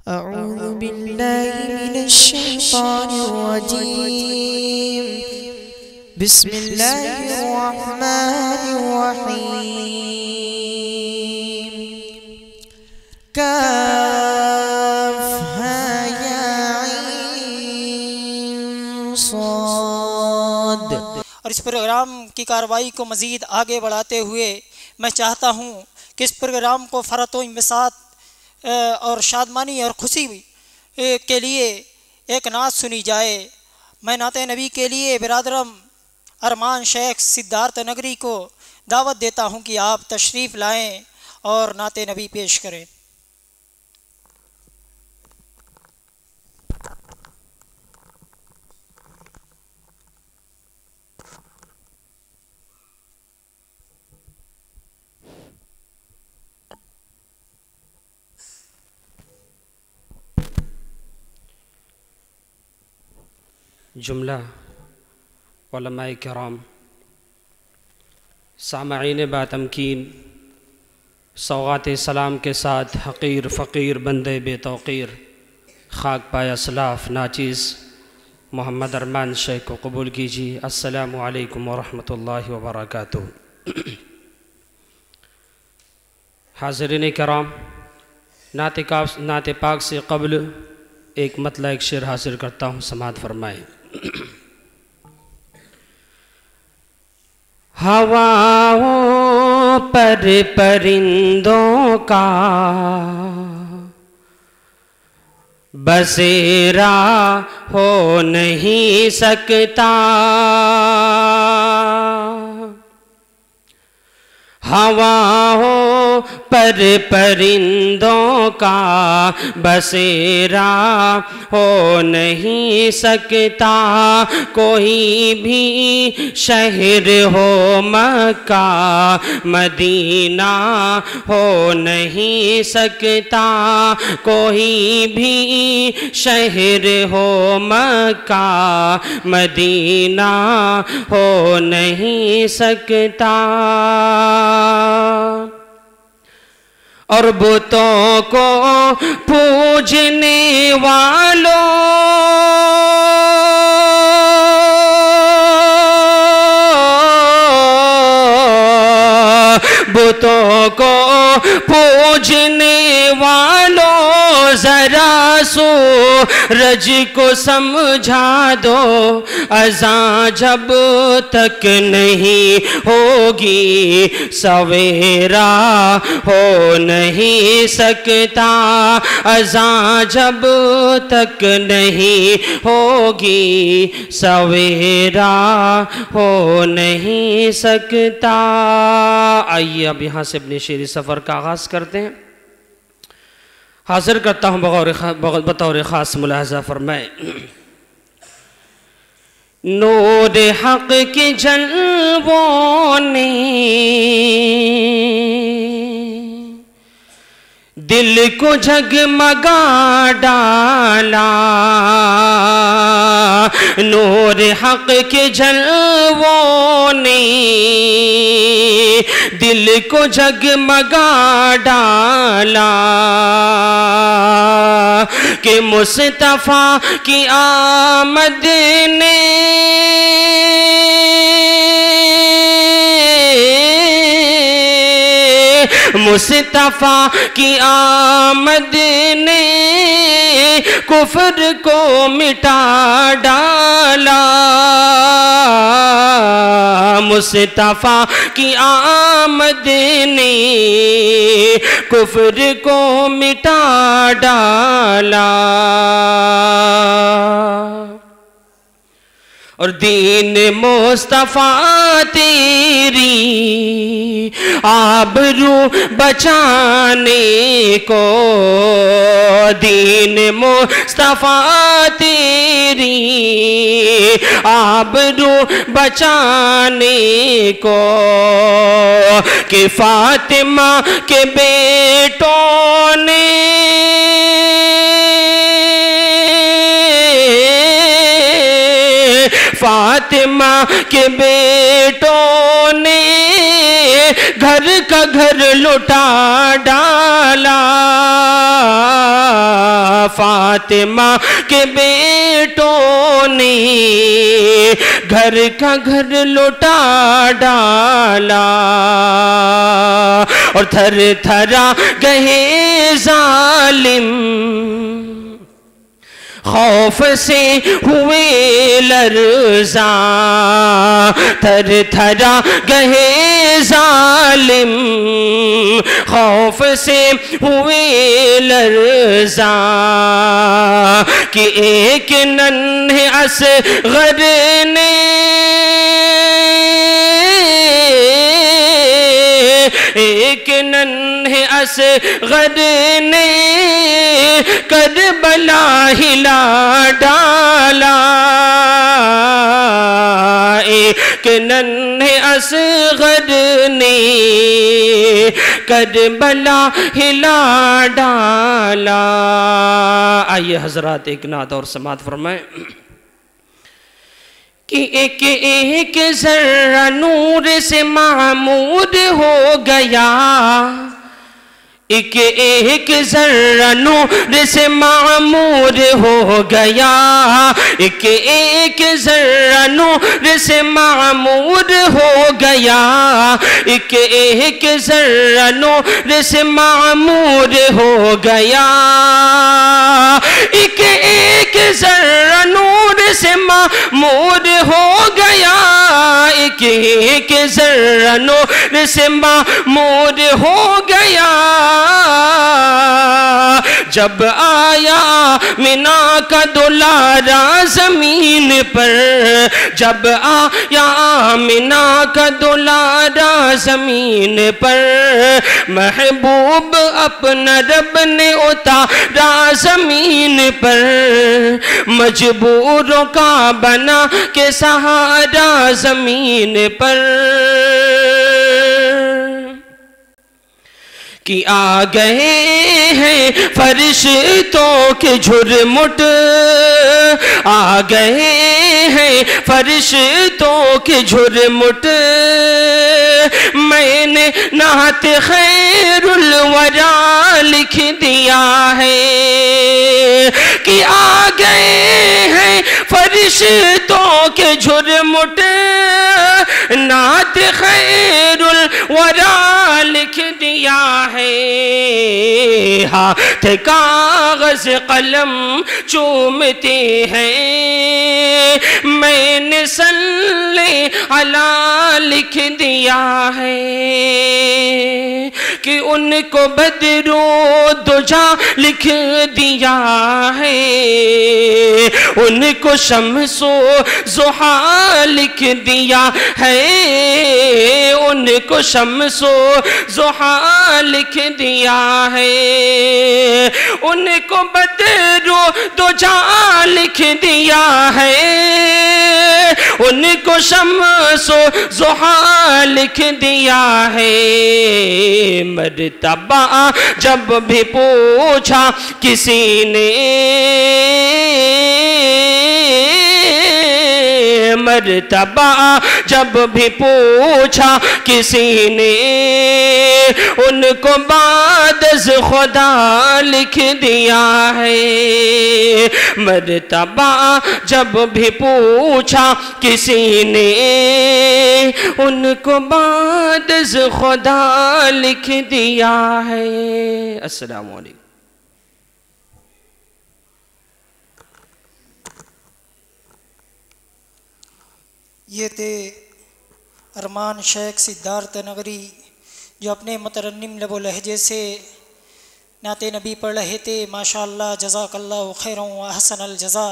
أعوذ بالله من الشيطان الرجيم. بسم الله الرحمن الرحيم. كافها يا عين صاد. اور اس پروگرام کی کارروائی کو مزید آگے بڑھاتے ہوئے میں چاہتا ہوں کہ اس پروگرام کو فرحت و انبساط اور شادمانی اور خوشی کے لیے ایک نعت سنی جائے. میں نعت نبی کے لیے برادرم ارمان شیخ سدھارتھ نگری کو دعوت دیتا ہوں کہ آپ تشریف لائیں اور نعت نبی پیش کریں. جملہ علماء کرام، سامعین با تمکین، سوغات سلام کے ساتھ حقیر فقیر بندے بے توقیر خاک پایا اسلاف ناچیز محمد ارمان شیخ کو قبول کیجیے. السلام علیکم ورحمۃ اللہ وبرکاتہ. حاضرین کرام، نعت پاک سے قبل ایک مطلع ایک شعر حاضر کرتا ہوں، سماعت فرمائیں. ہواؤں پر پرندوں کا بسیرا ہو نہیں سکتا، ہواؤں پر پرندوں کا بسیرا ہو نہیں سکتا. کوئی بھی شہر ہو مکہ مدینہ ہو نہیں سکتا، کوئی بھی شہر ہو مکہ مدینہ ہو نہیں سکتا. اور بتوں کو پوجنے والوں بتوں کو پوجنے والوں ذرا سورج کو سمجھا دو، اذاں جب تک نہیں ہوگی سویرا ہو نہیں سکتا، اذاں جب تک نہیں ہوگی سویرا ہو نہیں سکتا. آئیے اب یہاں سے اپنے شعری سفر کا آغاز کرتے ہیں. حاضر کرتا ہوں بطور خاص ملاحظہ فرمائیں. نور حق کے جلووں نے دل کو جگمگا ڈالا، نور حق کے جلووں نے دل کو جگمگا ڈالا کہ مصطفیٰ کی آمد نے مصطفیٰ کی آمد نے کفر کو مٹا ڈالا، مصطفیٰ کی آمد نے کفر کو مٹا ڈالا. اور دین مصطفیٰ تیری آبرو بچانے کو، دین مصطفیٰ تیری آبرو بچانے کو، کہ فاطمہ کے بیٹوں نے فاطمہ کے بیٹوں نے گھر کا گھر لٹا ڈالا، فاطمہ کے بیٹوں نے گھر کا گھر لوٹا ڈالا اور تھر تھرا گئے ظالم خوف سے ہوئے لرزاں تھر تھرا گئے ظالم خوف سے ہوئے لرزاں کہ ایک ننھے اصغر نے ایک ننھے اصغر نے کربلا ہلا ڈالا ایک ننھے اصغر نے کربلا ہلا ڈالا. آئیے حضرات ایک نعت اور سماعت فرمائیں کہ ایک ایک ذرہ نور سے معمور ہو گیا ایک ایک ذرہ نور سے معمور ہو گیا ایک ایک ذرہ نور سے معمور ہو گیا ایک ایک ذرہ نور سے معمور ہو گیا ایک ایک ذرہ نور سے معمور ہو گیا ایک ایک ذرہ نور سے معمور ہو گیا جب آیا آمنہ کا دلارا زمین پر جب آیا آمنہ کا دلارا زمین پر محبوب اپنا رب نے اتارا زمین پر مجبوروں کا بنا کے سہارا زمین پر کہ آ گئے ہیں فرشتوں کے جھرمٹ آ گئے ہیں فرشتوں کے جھرمٹ میں نے نعت خیر الورا لکھ دیا ہے کہ آ گئے ہیں فرشتوں کے جھرمٹ نعت خیر الورا لکھ دیا ہے ہاتھ کاغذ قلم چومتے ہیں میں نے صلی علی لکھ دیا ہے کہ ان کو بدر و دجا لکھ دیا ہے ان کو شمس و ضحیٰ لکھ دیا ہے ان کو شمس و ضحیٰ لکھ دیا ہے ان کو بدر و دجا لکھ دیا ہے ان کو شمس و ضحیٰ لکھ دیا ہے مرتبہ جب بھی پوچھا کسی نے مرتبہ جب بھی پوچھا کسی نے ان کو بعد از خدا لکھ دیا ہے مرتبہ جب بھی پوچھا کسی نے ان کو بعد از خدا لکھ دیا ہے. السلام علیکم. یہ تھے ارمان شیخ سدھارتھ نگری جو اپنے مترنم لب و لہجے سے نعت نبی پڑھ رہے تھے. ماشاءاللہ جزاک اللہ خیرا و احسن الجزا.